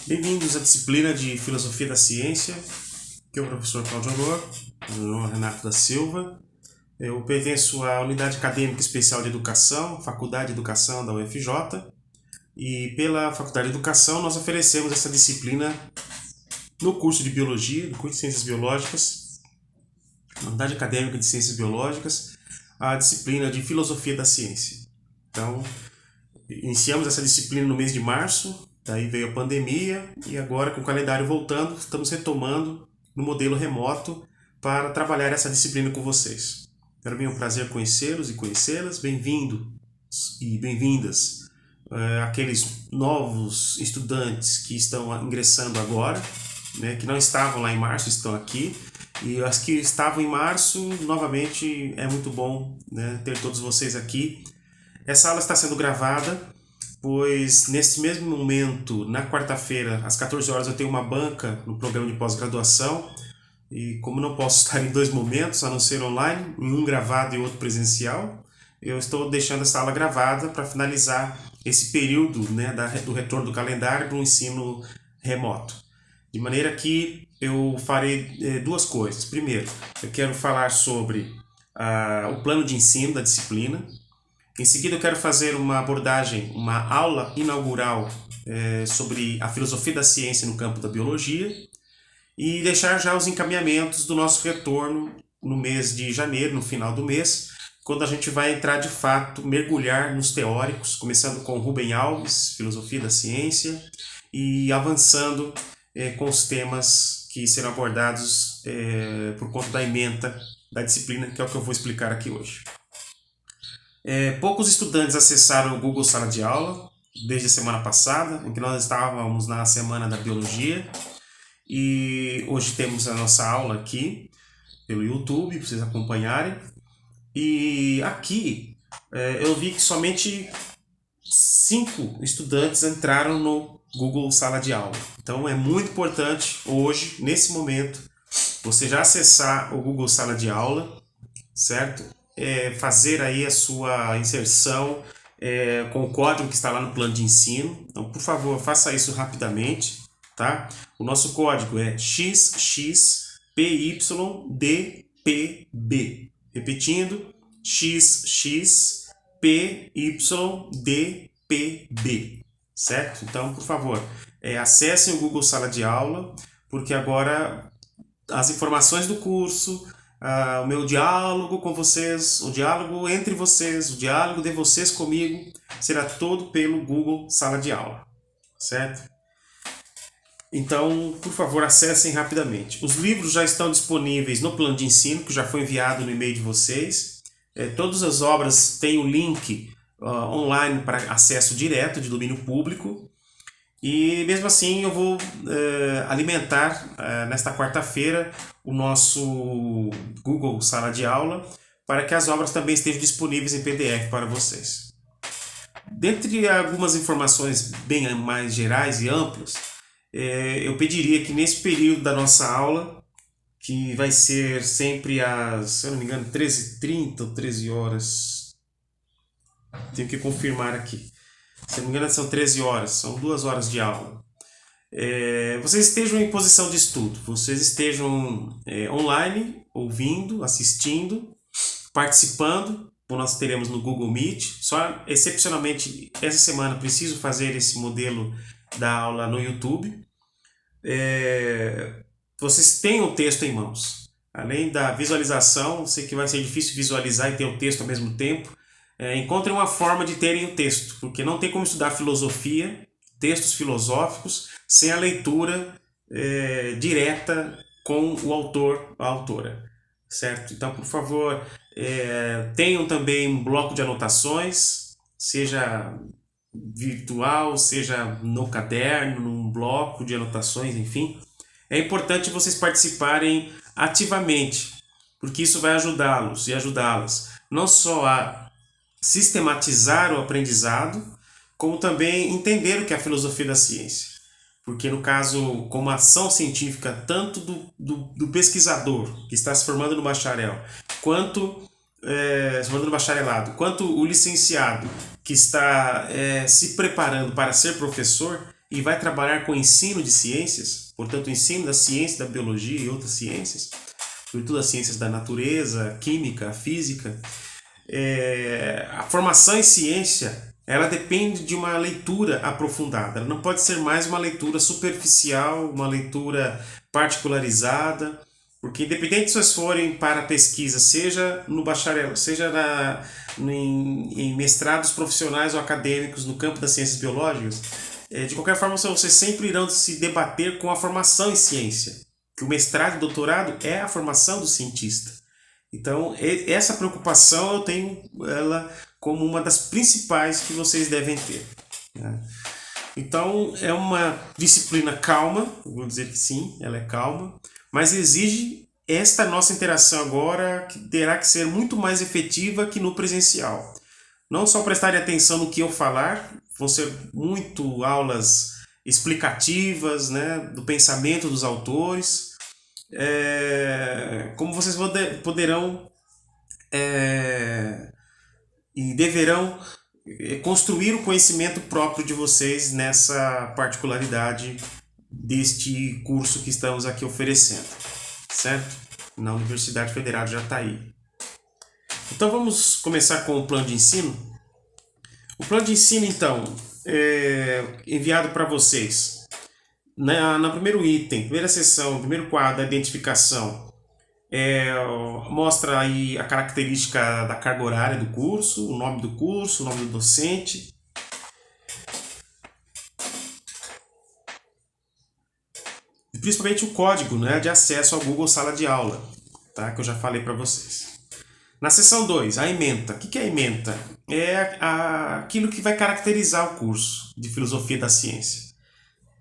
Bem-vindos à disciplina de Filosofia da Ciência, que é o professor Cláudio Honor, o Renato da Silva. Eu pertenço à Unidade Acadêmica Especial de Educação, Faculdade de Educação da UFJ, e pela Faculdade de Educação nós oferecemos essa disciplina no curso de Biologia, no curso de Ciências Biológicas, na Unidade Acadêmica de Ciências Biológicas, a disciplina de Filosofia da Ciência. Então, iniciamos essa disciplina no mês de março, daí veio a pandemia e agora com o calendário voltando, estamos retomando no modelo remoto para trabalhar essa disciplina com vocês. Para mim é um prazer conhecê-los e conhecê-las. Bem-vindos e bem-vindas aqueles novos estudantes que estão ingressando agora, né, que não estavam lá em março, estão aqui. E as que estavam em março, novamente, é muito bom, né, ter todos vocês aqui. Essa aula está sendo gravada, pois nesse mesmo momento, na quarta-feira, às 14 horas, eu tenho uma banca no programa de pós-graduação. E como não posso estar em dois momentos, a não ser online, um gravado e outro presencial, eu estou deixando essa aula gravada para finalizar esse período, né, do retorno do calendário para o ensino remoto. De maneira que eu farei duas coisas. Primeiro, eu quero falar sobre o plano de ensino da disciplina. Em seguida, eu quero fazer uma abordagem, uma aula inaugural sobre a filosofia da ciência no campo da biologia e deixar já os encaminhamentos do nosso retorno no mês de janeiro, no final do mês, quando a gente vai entrar de fato, mergulhar nos teóricos, começando com Rubem Alves, Filosofia da Ciência, e avançando com os temas que serão abordados por conta da ementa da disciplina, que é o que eu vou explicar aqui hoje. Poucos estudantes acessaram o Google Sala de Aula desde a semana passada, em que nós estávamos na Semana da Biologia, e hoje temos a nossa aula aqui pelo YouTube, para vocês acompanharem. E aqui eu vi que somente 5 estudantes entraram no Google Sala de Aula. Então é muito importante hoje, nesse momento, você já acessar o Google Sala de Aula, certo? Fazer aí a sua inserção com o código que está lá no plano de ensino. Então, por favor, faça isso rapidamente, tá? O nosso código é XXPYDPB. Repetindo, XXPYDPB, certo? Então, por favor, acessem o Google Sala de Aula, porque agora as informações do curso, o meu diálogo com vocês, o diálogo entre vocês, o diálogo de vocês comigo, será todo pelo Google Sala de Aula, certo? Então, por favor, acessem rapidamente. Os livros já estão disponíveis no plano de ensino, que já foi enviado no e-mail de vocês. Todas as obras têm o link online para acesso direto de domínio público. E mesmo assim eu vou alimentar nesta quarta-feira o nosso Google Sala de Aula para que as obras também estejam disponíveis em PDF para vocês. Dentre algumas informações bem mais gerais e amplas, eu pediria que nesse período da nossa aula, que vai ser sempre às, se eu não me engano, 13h30 ou 13 horas, tenho que confirmar aqui. Se não me engano, são 13 horas, são 2 horas de aula. Vocês estejam em posição de estudo, vocês estejam online, ouvindo, assistindo, participando, como nós teremos no Google Meet. Só excepcionalmente essa semana preciso fazer esse modelo da aula no YouTube. Vocês têm o texto em mãos. Além da visualização, sei que vai ser difícil visualizar e ter o texto ao mesmo tempo. Encontrem uma forma de terem o texto, porque não tem como estudar filosofia, textos filosóficos, sem a leitura direta com o autor, a autora, certo? Então, por favor, tenham também um bloco de anotações, seja virtual, seja no caderno, num bloco de anotações, enfim. É importante vocês participarem ativamente, porque isso vai ajudá-los e ajudá-las não só a sistematizar o aprendizado, como também entender o que é a filosofia da ciência. Porque no caso, como ação científica, tanto do pesquisador que está se formando no bacharel, quanto se formando no bacharelado, quanto o licenciado que está se preparando para ser professor, e vai trabalhar com ensino de ciências, portanto, ensino da ciência, da biologia e outras ciências, sobretudo as ciências da natureza, química, física, a formação em ciência, ela depende de uma leitura aprofundada. Ela não pode ser mais uma leitura superficial, uma leitura particularizada, porque independente se vocês forem para a pesquisa, seja no bacharel, seja em mestrados profissionais ou acadêmicos no campo das ciências biológicas, de qualquer forma vocês sempre irão se debater com a formação em ciência, que o mestrado e doutorado é a formação do cientista. Então, essa preocupação eu tenho ela como uma das principais que vocês devem ter, né? Então, é uma disciplina calma, vou dizer que sim, ela é calma, mas exige esta nossa interação agora, que terá que ser muito mais efetiva que no presencial. Não só prestarem atenção no que eu falar, vão ser muito aulas explicativas, né, do pensamento dos autores, como vocês poderão e deverão construir o conhecimento próprio de vocês nessa particularidade deste curso que estamos aqui oferecendo, certo? Na Universidade Federal de Jataí. Então vamos começar com o plano de ensino. O plano de ensino, então, é enviado para vocês. No primeiro item, primeira seção, primeiro quadro da identificação, mostra aí a característica da carga horária do curso, o nome do docente. E principalmente o código, né, de acesso ao Google Sala de Aula, tá, que eu já falei para vocês. Na seção 2, a ementa. O que é a ementa? É aquilo que vai caracterizar o curso de Filosofia da Ciência.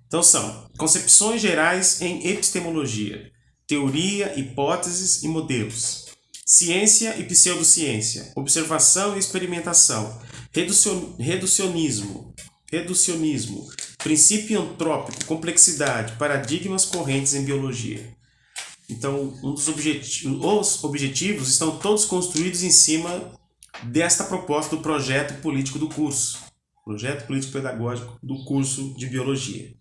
Então são concepções gerais em epistemologia, teoria, hipóteses e modelos, ciência e pseudociência, observação e experimentação, reducionismo, princípio antrópico, complexidade, paradigmas correntes em biologia. Então, os objetivos estão todos construídos em cima desta proposta do projeto político do curso, projeto político-pedagógico do curso de biologia.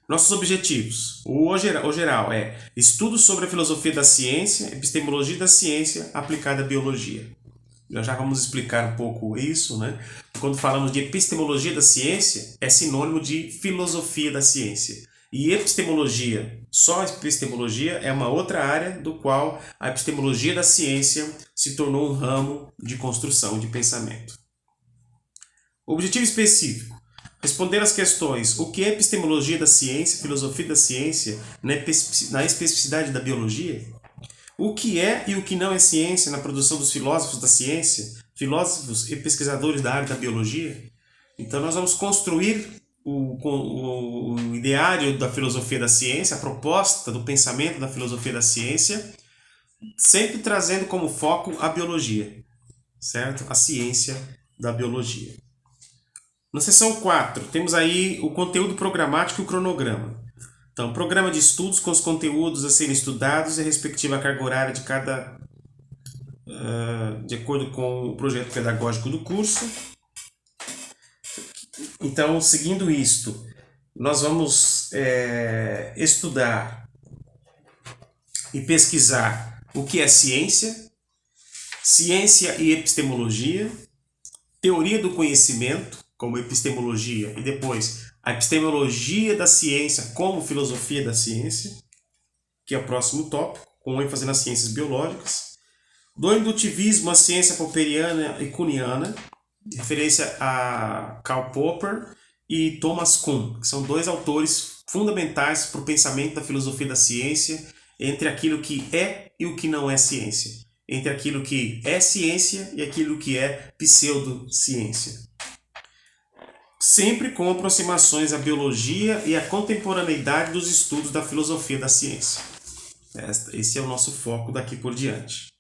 Nossos objetivos, o geral é estudo sobre a filosofia da ciência, epistemologia da ciência aplicada à biologia. Já vamos explicar um pouco isso, né? Quando falamos de epistemologia da ciência, é sinônimo de filosofia da ciência. E epistemologia, só epistemologia, é uma outra área do qual a epistemologia da ciência se tornou um ramo de construção de pensamento. Objetivo específico. Responder às questões: o que é epistemologia da ciência, filosofia da ciência, na especificidade da biologia? O que é e o que não é ciência na produção dos filósofos da ciência, filósofos e pesquisadores da área da biologia? Então nós vamos construir o ideário da filosofia da ciência, a proposta do pensamento da filosofia da ciência, sempre trazendo como foco a biologia, certo? A ciência da biologia. Na seção 4, temos aí o conteúdo programático e o cronograma. Então, programa de estudos com os conteúdos a serem estudados e a respectiva carga horária de cada, de acordo com o projeto pedagógico do curso. Então, seguindo isto, nós vamos estudar e pesquisar o que é ciência, ciência e epistemologia, teoria do conhecimento, como epistemologia, e depois a epistemologia da ciência como filosofia da ciência, que é o próximo tópico, com ênfase nas ciências biológicas. Do indutivismo à ciência popperiana e kuhniana, referência a Karl Popper e Thomas Kuhn, que são dois autores fundamentais para o pensamento da filosofia da ciência, entre aquilo que é e o que não é ciência, entre aquilo que é ciência e aquilo que é pseudociência. Sempre com aproximações à biologia e à contemporaneidade dos estudos da filosofia da ciência. Esse é o nosso foco daqui por diante.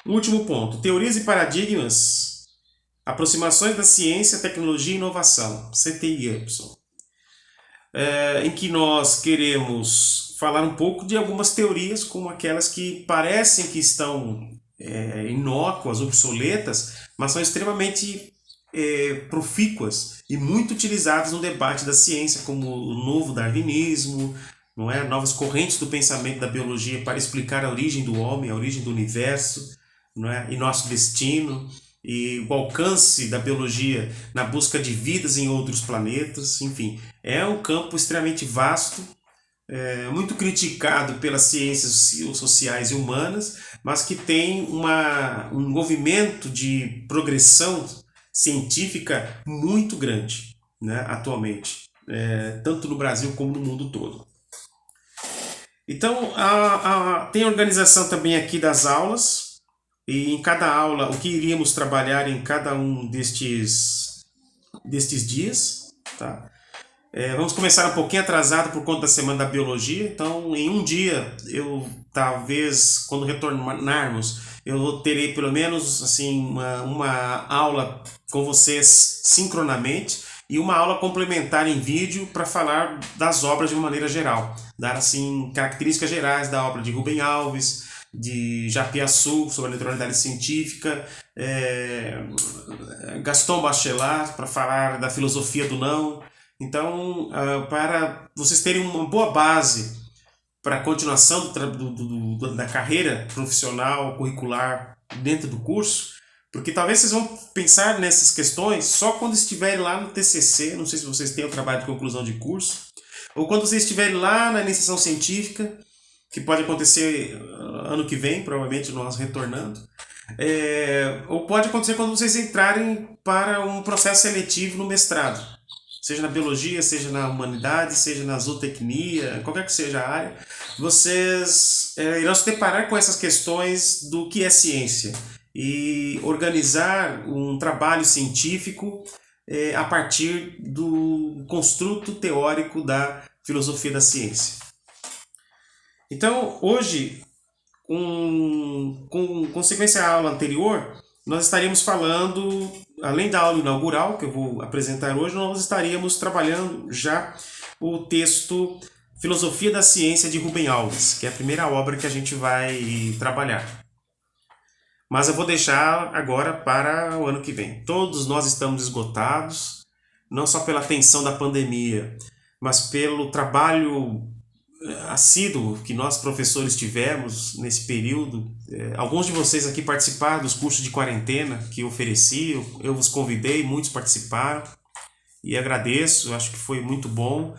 Último ponto, teorias e paradigmas, aproximações da ciência, tecnologia e inovação, CTIY, em que nós queremos falar um pouco de algumas teorias, como aquelas que parecem que estão inócuas, obsoletas, mas são extremamente profícuas e muito utilizadas no debate da ciência, como o novo darwinismo, não é? Novas correntes do pensamento da biologia para explicar a origem do homem, a origem do universo, não é? E nosso destino, e o alcance da biologia na busca de vidas em outros planetas. Enfim, é um campo extremamente vasto, muito criticado pelas ciências sociais e humanas, mas que tem um movimento de progressão científica muito grande, né, atualmente, tanto no Brasil como no mundo todo. Então, tem a organização também aqui das aulas, e em cada aula, o que iríamos trabalhar em cada um destes dias, tá? Vamos começar um pouquinho atrasado por conta da Semana da Biologia, então em um dia, talvez, quando retornarmos, eu terei pelo menos assim, uma aula com vocês sincronamente e uma aula complementar em vídeo para falar das obras de uma maneira geral, dar assim características gerais da obra de Rubem Alves, de Japiaçu, sobre a neutralidade científica, Gaston Bachelard, para falar da filosofia do não. Então, para vocês terem uma boa base para a continuação da carreira profissional, curricular dentro do curso, porque talvez vocês vão pensar nessas questões só quando estiverem lá no TCC, não sei se vocês têm o trabalho de conclusão de curso, ou quando vocês estiverem lá na iniciação científica, que pode acontecer ano que vem, provavelmente nós retornando, ou pode acontecer quando vocês entrarem para um processo seletivo no mestrado, seja na biologia, seja na humanidade, seja na zootecnia, qualquer que seja a área, vocês irão se deparar com essas questões do que é ciência e organizar um trabalho científico a partir do construto teórico da filosofia da ciência. Então, hoje, com consequência à aula anterior, nós estaríamos falando, além da aula inaugural que eu vou apresentar hoje, nós estaríamos trabalhando já o texto Filosofia da Ciência de Rubem Alves, que é a primeira obra que a gente vai trabalhar. Mas eu vou deixar agora para o ano que vem. Todos nós estamos esgotados, não só pela tensão da pandemia, mas pelo trabalho assíduo que nós professores tivemos nesse período. Alguns de vocês aqui participaram dos cursos de quarentena que eu ofereci, eu vos convidei, muitos participaram e agradeço, acho que foi muito bom,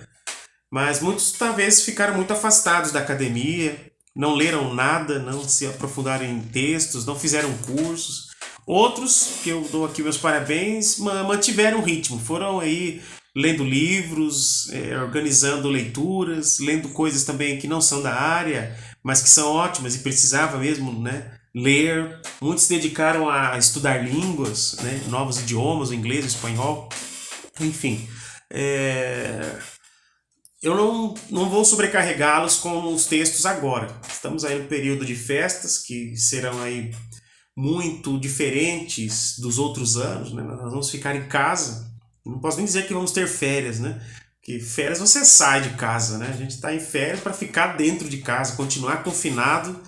mas muitos talvez ficaram muito afastados da academia, não leram nada, não se aprofundaram em textos, não fizeram cursos. Outros, que eu dou aqui meus parabéns, mantiveram o ritmo, foram aí lendo livros, organizando leituras, lendo coisas também que não são da área, mas que são ótimas e precisava mesmo, né, ler. Muitos se dedicaram a estudar línguas, né, novos idiomas, o inglês, o espanhol, enfim. Eu não vou sobrecarregá-los com os textos agora. Estamos aí no período de festas, que serão aí muito diferentes dos outros anos, né? Nós vamos ficar em casa. Não posso nem dizer que vamos ter férias, né? Porque férias você sai de casa, né? A gente está em férias para ficar dentro de casa, continuar confinado,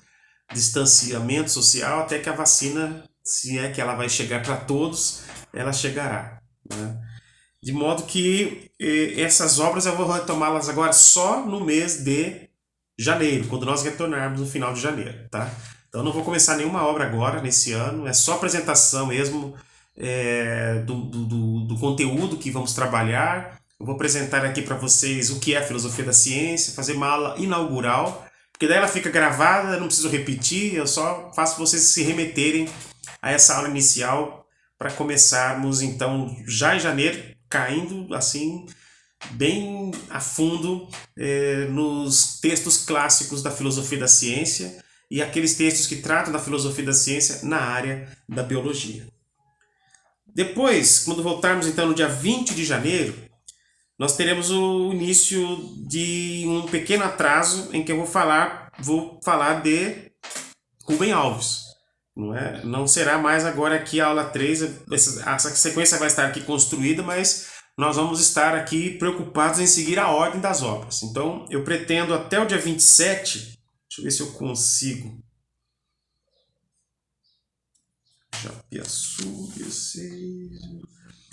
distanciamento social, até que a vacina, se é que ela vai chegar para todos, ela chegará, né? De modo que essas obras eu vou retomá-las agora só no mês de janeiro, quando nós retornarmos no final de janeiro, tá? Então não vou começar nenhuma obra agora, nesse ano, é só apresentação mesmo do conteúdo que vamos trabalhar. Eu vou apresentar aqui para vocês o que é a filosofia da ciência, fazer uma aula inaugural, porque daí ela fica gravada, não preciso repetir, eu só faço vocês se remeterem a essa aula inicial para começarmos então já em janeiro, caindo assim bem a fundo nos textos clássicos da filosofia da ciência e aqueles textos que tratam da filosofia da ciência na área da biologia. Depois, quando voltarmos então no dia 20 de janeiro, nós teremos o início de um pequeno atraso em que eu vou falar de Rubem Alves. Não será mais agora aqui a aula 3, essa sequência vai estar aqui construída, mas nós vamos estar aqui preocupados em seguir a ordem das obras. Então, eu pretendo até o dia 27, deixa eu ver se eu consigo. Japiaçu, 16...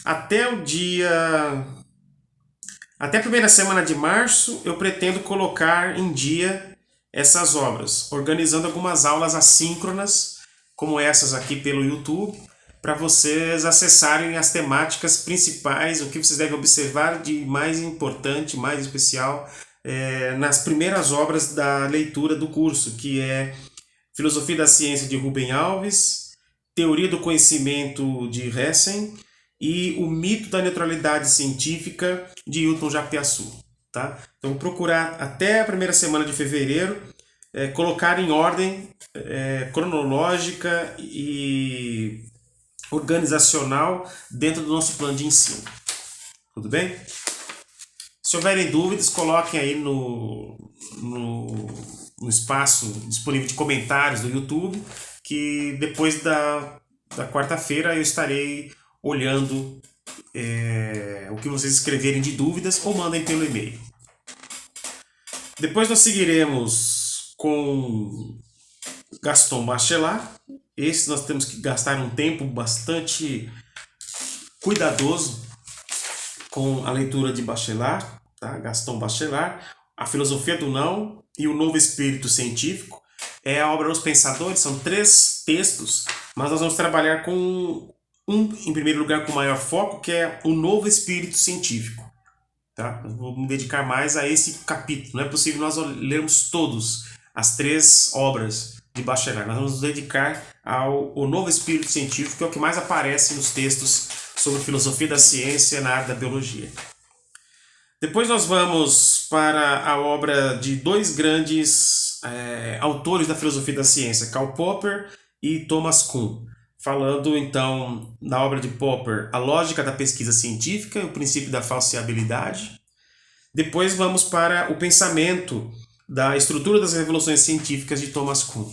até o dia... Até a primeira semana de março, eu pretendo colocar em dia essas obras, organizando algumas aulas assíncronas, como essas aqui pelo YouTube, para vocês acessarem as temáticas principais, o que vocês devem observar de mais importante, mais especial, nas primeiras obras da leitura do curso, que é Filosofia da Ciência de Rubem Alves, Teoria do Conhecimento de Hessen e O Mito da Neutralidade Científica de Hilton Japiaçu. Tá? Então, vou procurar até a primeira semana de fevereiro colocar em ordem cronológica e organizacional dentro do nosso plano de ensino. Tudo bem? Se houverem dúvidas, coloquem aí no espaço disponível de comentários do YouTube, que depois da quarta-feira eu estarei olhando o que vocês escreverem de dúvidas ou mandem pelo e-mail. Depois nós seguiremos com Gaston Bachelard. Esse nós temos que gastar um tempo bastante cuidadoso com a leitura de Bachelard, tá? Gaston Bachelard, A Filosofia do Não e O Novo Espírito Científico. É a obra Os Pensadores, são 3 textos, mas nós vamos trabalhar com em primeiro lugar, com maior foco, que é O Novo Espírito Científico. Tá? Eu vou me dedicar mais a esse capítulo. Não é possível nós lermos todos as 3 obras de Bachelard. Nós vamos nos dedicar ao Novo Espírito Científico, que é o que mais aparece nos textos sobre filosofia da ciência na área da biologia. Depois nós vamos para a obra de 2 grandes autores da filosofia da ciência, Karl Popper e Thomas Kuhn. Falando então na obra de Popper, A Lógica da Pesquisa Científica e o Princípio da Falseabilidade. Depois vamos para o pensamento da estrutura das revoluções científicas de Thomas Kuhn.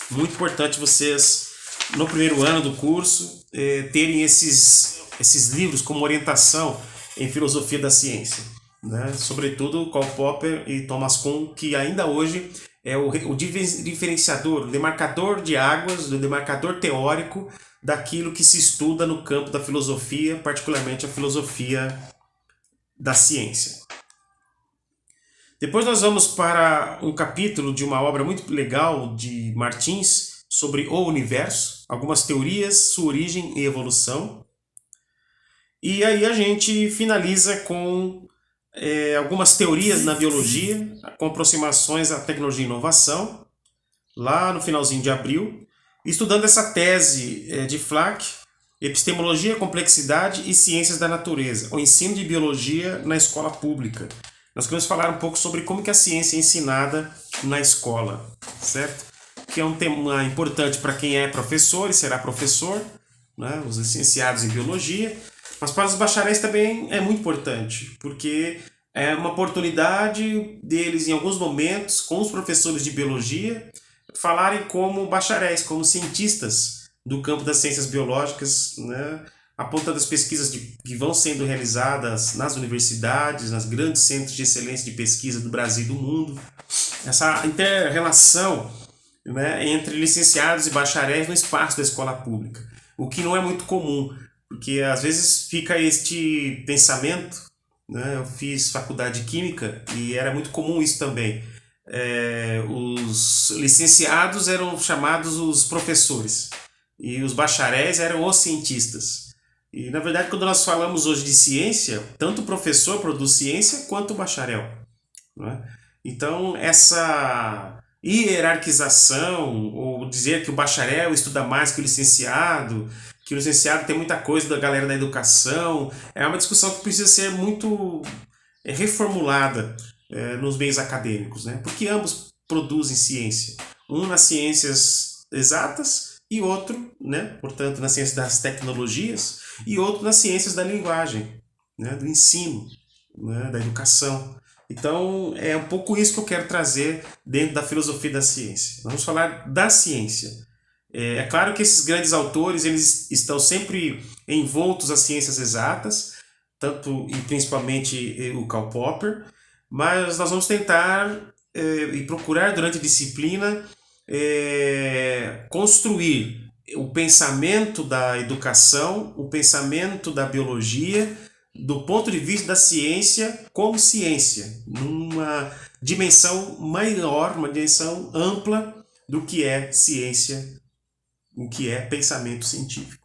Muito importante vocês, no primeiro ano do curso, terem esses livros como orientação em filosofia da ciência, né? Sobretudo Karl Popper e Thomas Kuhn, que ainda hoje é o diferenciador, o demarcador de águas, o demarcador teórico daquilo que se estuda no campo da filosofia, particularmente a filosofia da ciência. Depois nós vamos para um capítulo de uma obra muito legal de Martins sobre o universo, algumas teorias, sua origem e evolução. E aí a gente finaliza com algumas teorias na biologia, com aproximações à tecnologia e inovação, lá no finalzinho de abril, estudando essa tese de Flack, Epistemologia, Complexidade e Ciências da Natureza, o ensino de biologia na escola pública. Nós queremos falar um pouco sobre como que a ciência é ensinada na escola, certo? Que é um tema importante para quem é professor e será professor, né? Os licenciados em biologia, mas para os bacharéis também é muito importante, porque é uma oportunidade deles, em alguns momentos, com os professores de biologia, falarem como bacharéis, como cientistas do campo das ciências biológicas, né? Apontando as pesquisas que vão sendo realizadas nas universidades, nas grandes centros de excelência de pesquisa do Brasil e do mundo. Essa inter-relação, né, entre licenciados e bacharéis no espaço da escola pública, o que não é muito comum, porque às vezes fica este pensamento, né? Eu fiz faculdade de Química e era muito comum isso também. Os licenciados eram chamados os professores e os bacharéis eram os cientistas. E na verdade, quando nós falamos hoje de ciência, tanto o professor produz ciência quanto o bacharel, né? Então, essa hierarquização, ou dizer que o bacharel estuda mais que o licenciado tem muita coisa da galera da educação, é uma discussão que precisa ser muito reformulada nos meios acadêmicos, né? Porque ambos produzem ciência. Um nas ciências exatas e outro, né, portanto, nas ciências das tecnologias, e outro nas ciências da linguagem, né, do ensino, né, da educação. Então, é um pouco isso que eu quero trazer dentro da filosofia da ciência. Vamos falar da ciência. É claro que esses grandes autores eles estão sempre envoltos às ciências exatas, tanto e principalmente o Karl Popper, mas nós vamos tentar e procurar durante a disciplina construir o pensamento da educação, o pensamento da biologia, do ponto de vista da ciência como ciência, numa dimensão maior, uma dimensão ampla do que é ciência, o que é pensamento científico.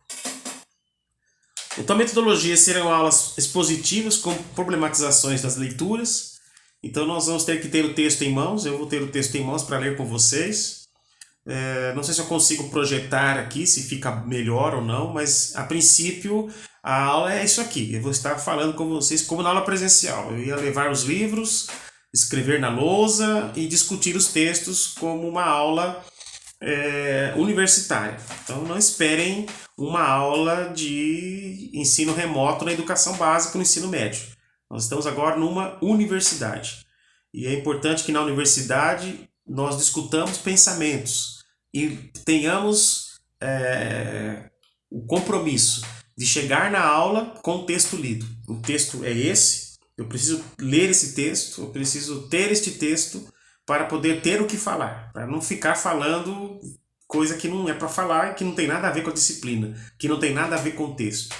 Então, a metodologia serão aulas expositivas com problematizações das leituras. Então, nós vamos ter que ter o texto em mãos, eu vou ter o texto em mãos para ler com vocês. Não sei se eu consigo projetar aqui, se fica melhor ou não, mas a princípio a aula é isso aqui. Eu vou estar falando com vocês como na aula presencial. Eu ia levar os livros, escrever na lousa e discutir os textos como uma aula universitária. Então não esperem uma aula de ensino remoto na educação básica no ensino médio. Nós estamos agora numa universidade. E é importante que na universidade nós discutamos pensamentos e tenhamos o compromisso de chegar na aula com o texto lido. O texto é esse, eu preciso ler esse texto, eu preciso ter este texto para poder ter o que falar, para não ficar falando coisa que não é para falar e que não tem nada a ver com a disciplina, que não tem nada a ver com o texto.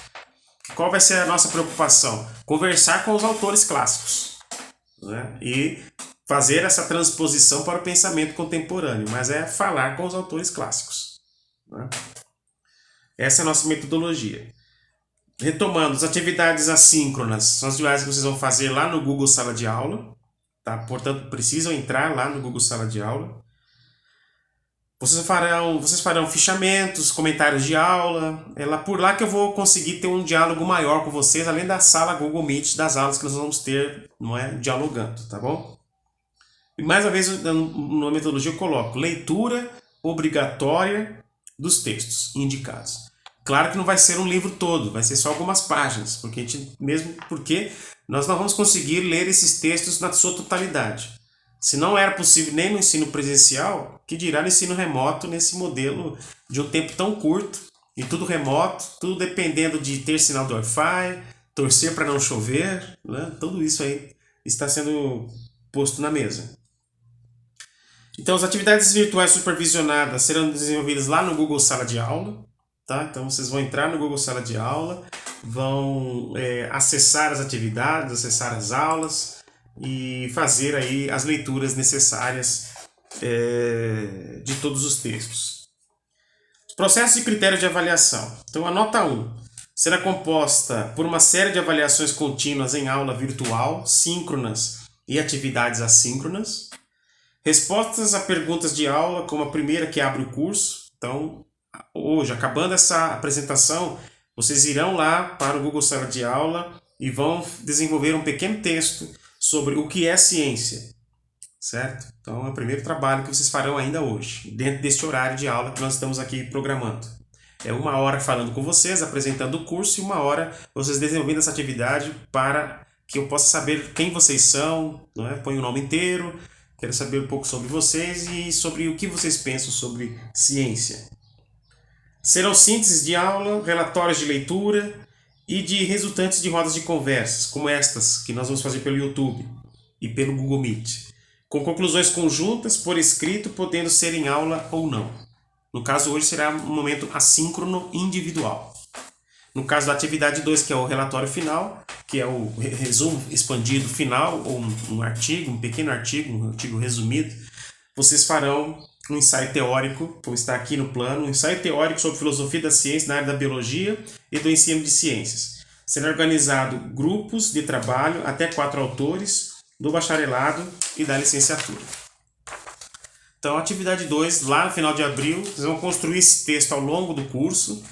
Qual vai ser a nossa preocupação? Conversar com os autores clássicos, né? E fazer essa transposição para o pensamento contemporâneo, mas é falar com os autores clássicos, né? Essa é a nossa metodologia. Retomando, as atividades assíncronas são as atividades que vocês vão fazer lá no Google Sala de Aula, tá? Portanto, precisam entrar lá no Google Sala de Aula. Vocês farão fichamentos, comentários de aula. É lá por lá que eu vou conseguir ter um diálogo maior com vocês, além da sala Google Meet, das aulas que nós vamos ter, não é, dialogando, tá bom? E mais uma vez, na metodologia eu coloco leitura obrigatória dos textos indicados. Claro que não vai ser um livro todo, vai ser só algumas páginas, porque nós não vamos conseguir ler esses textos na sua totalidade. Se não era possível nem no ensino presencial, que dirá no ensino remoto, nesse modelo de um tempo tão curto, e tudo remoto, tudo dependendo de ter sinal do Wi-Fi, torcer para não chover, né? Tudo isso aí está sendo posto na mesa. Então, as atividades virtuais supervisionadas serão desenvolvidas lá no Google Sala de Aula. Tá? Então vocês vão entrar no Google Sala de Aula, vão acessar as atividades, acessar as aulas e fazer aí as leituras necessárias de todos os textos. Os processos e critérios de avaliação. Então a nota 1 será composta por uma série de avaliações contínuas em aula virtual, síncronas e atividades assíncronas. Respostas a perguntas de aula, como a primeira que abre o curso. Então, hoje, acabando essa apresentação, vocês irão lá para o Google Sala de Aula e vão desenvolver um pequeno texto sobre o que é ciência, certo? Então é o primeiro trabalho que vocês farão ainda hoje, dentro deste horário de aula que nós estamos aqui programando. É 1 hora falando com vocês, apresentando o curso, e 1 hora vocês desenvolvendo essa atividade para que eu possa saber quem vocês são, não é? Põe o nome inteiro, quero saber um pouco sobre vocês e sobre o que vocês pensam sobre ciência. Serão sínteses de aula, relatórios de leitura e de resultantes de rodas de conversas, como estas que nós vamos fazer pelo YouTube e pelo Google Meet, com conclusões conjuntas por escrito, podendo ser em aula ou não. No caso, hoje será um momento assíncrono individual. No caso da atividade 2, que é o relatório final, que é o resumo expandido final, ou um artigo, um pequeno artigo, um artigo resumido, vocês farão um ensaio teórico, como está aqui no plano, um ensaio teórico sobre filosofia da ciência na área da biologia e do ensino de ciências. Será organizado grupos de trabalho, até 4 autores, do bacharelado e da licenciatura. Então, atividade 2, lá no final de abril, vocês vão construir esse texto ao longo do curso.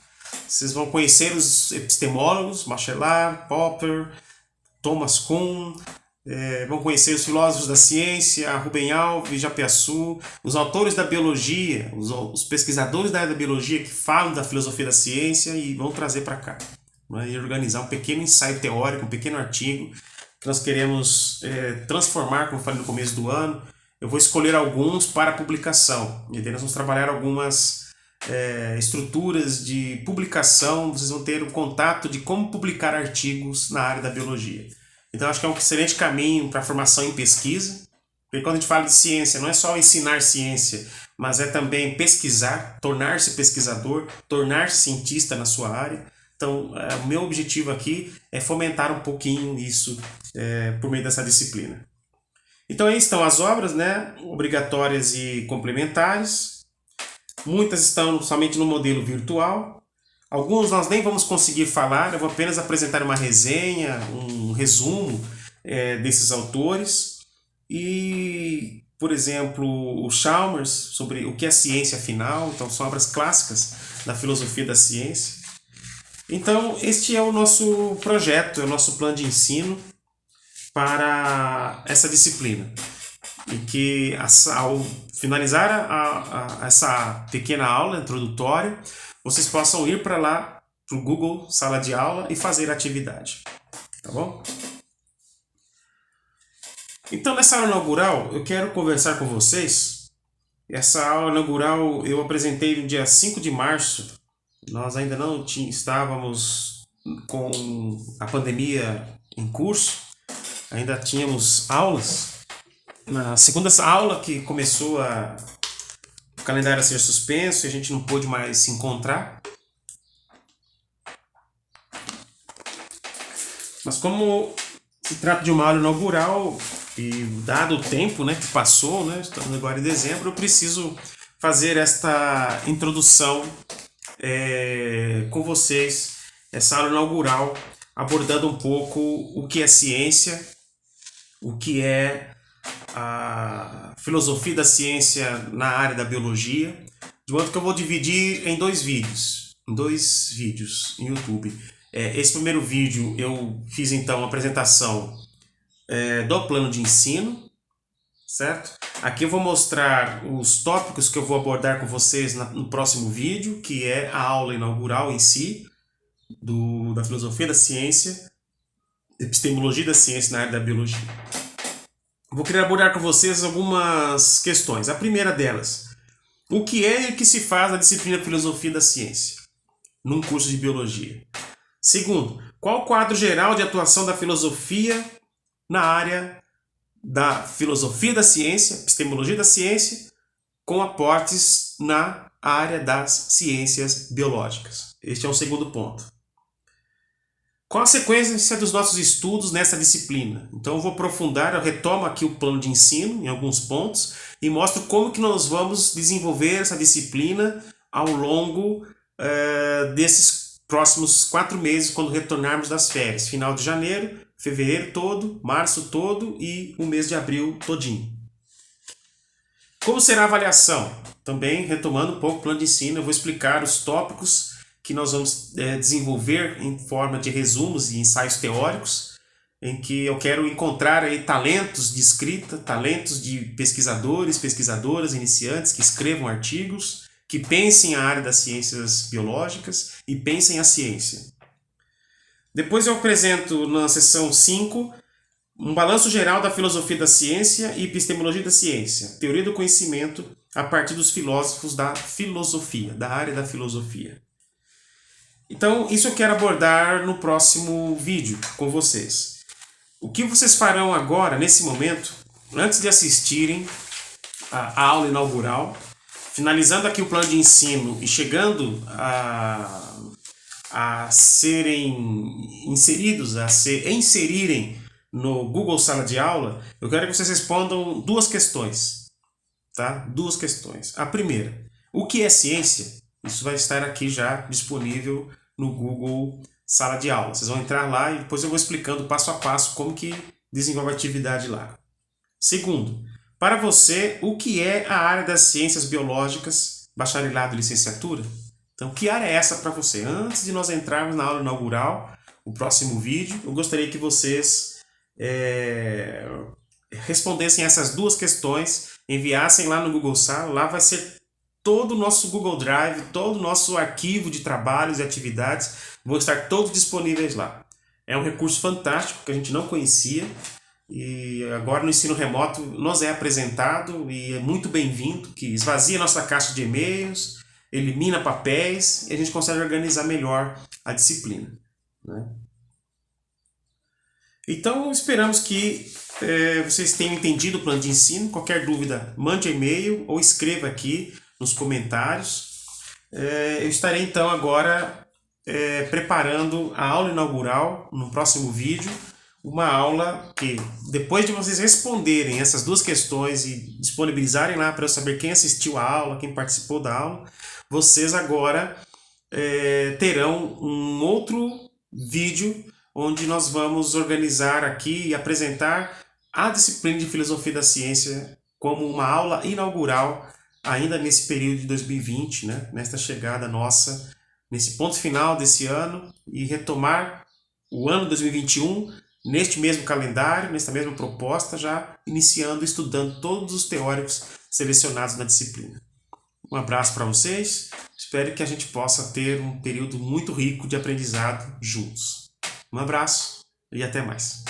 Vocês vão conhecer os epistemólogos, Bachelard, Popper, Thomas Kuhn, vão conhecer os filósofos da ciência, Rubem Alves, Japiaçu, os autores da biologia, os pesquisadores da área da biologia que falam da filosofia da ciência e vão trazer para cá. E organizar um pequeno ensaio teórico, um pequeno artigo que nós queremos transformar, como eu falei no começo do ano. Eu vou escolher alguns para publicação, e daí nós vamos trabalhar algumas estruturas de publicação. Vocês vão ter um contato de como publicar artigos na área da biologia. Então, acho que é um excelente caminho para a formação em pesquisa, porque quando a gente fala de ciência, não é só ensinar ciência. mas é também pesquisar, tornar-se pesquisador, tornar-se cientista na sua área. Então, o meu objetivo aqui é fomentar um pouquinho isso por meio dessa disciplina. Então, aí estão as obras, né, obrigatórias e complementares. Muitas estão somente no modelo virtual. Alguns nós nem vamos conseguir falar, eu vou apenas apresentar uma resenha, um resumo desses autores. E, por exemplo, o Chalmers, sobre o que é ciência afinal, então são obras clássicas da filosofia da ciência. Então, este é o nosso projeto, é o nosso plano de ensino para essa disciplina. E que ao finalizar essa pequena aula introdutória, vocês possam ir para lá, para o Google Sala de Aula e fazer a atividade. Tá bom? Então, nessa aula inaugural, eu quero conversar com vocês. Essa aula inaugural eu apresentei no dia 5 de março. Nós ainda não estávamos com a pandemia em curso, ainda tínhamos aulas. Na segunda aula que começou o calendário a ser suspenso e a gente não pôde mais se encontrar. Mas como se trata de uma aula inaugural e dado o tempo, né, que passou, né, estamos agora em dezembro, eu preciso fazer esta introdução com vocês, essa aula inaugural, abordando um pouco o que é ciência, o que é a filosofia da ciência na área da biologia, de modo que eu vou dividir em dois vídeos em YouTube. Esse primeiro vídeo eu fiz então a apresentação do plano de ensino, certo? Aqui eu vou mostrar os tópicos que eu vou abordar com vocês no próximo vídeo, que é a aula inaugural em si, da filosofia da ciência, epistemologia da ciência na área da biologia. Vou querer abordar com vocês algumas questões. A primeira delas, o que é e o que se faz na disciplina Filosofia da Ciência, num curso de biologia? Segundo, qual o quadro geral de atuação da filosofia na área da filosofia da ciência, epistemologia da ciência, com aportes na área das ciências biológicas? Este é o segundo ponto. Qual a sequência dos nossos estudos nessa disciplina? Então eu vou aprofundar, eu retomo aqui o plano de ensino em alguns pontos e mostro como que nós vamos desenvolver essa disciplina ao longo desses próximos 4 meses, quando retornarmos das férias. Final de janeiro, fevereiro todo, março todo e o mês de abril todinho. Como será a avaliação? Também retomando um pouco o plano de ensino, eu vou explicar os tópicos que nós vamos desenvolver em forma de resumos e ensaios teóricos, em que eu quero encontrar aí talentos de escrita, talentos de pesquisadores, pesquisadoras, iniciantes que escrevam artigos, que pensem a área das ciências biológicas e pensem a ciência. Depois eu apresento na seção 5 um balanço geral da filosofia da ciência e epistemologia da ciência, teoria do conhecimento a partir dos filósofos da filosofia, da área da filosofia. Então, isso eu quero abordar no próximo vídeo com vocês. O que vocês farão agora, nesse momento, antes de assistirem a aula inaugural, finalizando aqui o plano de ensino e chegando a serem inseridos, a se inserirem no Google Sala de Aula, eu quero que vocês respondam 2 questões. Tá? 2 questões. A primeira, o que é ciência? Isso vai estar aqui já disponível no Google Sala de Aula. Vocês vão entrar lá e depois eu vou explicando passo a passo como que desenvolve a atividade lá. Segundo, para você, o que é a área das ciências biológicas, bacharelado e licenciatura? Então, que área é essa para você? Antes de nós entrarmos na aula inaugural, o próximo vídeo, eu gostaria que vocês respondessem essas 2 questões, enviassem lá no Google Sala, lá vai ser todo o nosso Google Drive, todo o nosso arquivo de trabalhos e atividades, vão estar todos disponíveis lá. É um recurso fantástico que a gente não conhecia e agora no ensino remoto nos é apresentado e é muito bem-vindo, que esvazia nossa caixa de e-mails, elimina papéis e a gente consegue organizar melhor a disciplina, né? Então esperamos que vocês tenham entendido o plano de ensino. Qualquer dúvida, mande e-mail ou escreva aqui nos comentários. Eu estarei então agora preparando a aula inaugural no próximo vídeo. Uma aula que, depois de vocês responderem essas duas questões e disponibilizarem lá para eu saber quem assistiu a aula, quem participou da aula, vocês agora terão um outro vídeo onde nós vamos organizar aqui e apresentar a disciplina de Filosofia da Ciência como uma aula inaugural ainda nesse período de 2020, né? Nesta chegada nossa, nesse ponto final desse ano, e retomar o ano 2021 neste mesmo calendário, nesta mesma proposta, já iniciando, estudando todos os teóricos selecionados na disciplina. Um abraço para vocês, espero que a gente possa ter um período muito rico de aprendizado juntos. Um abraço e até mais.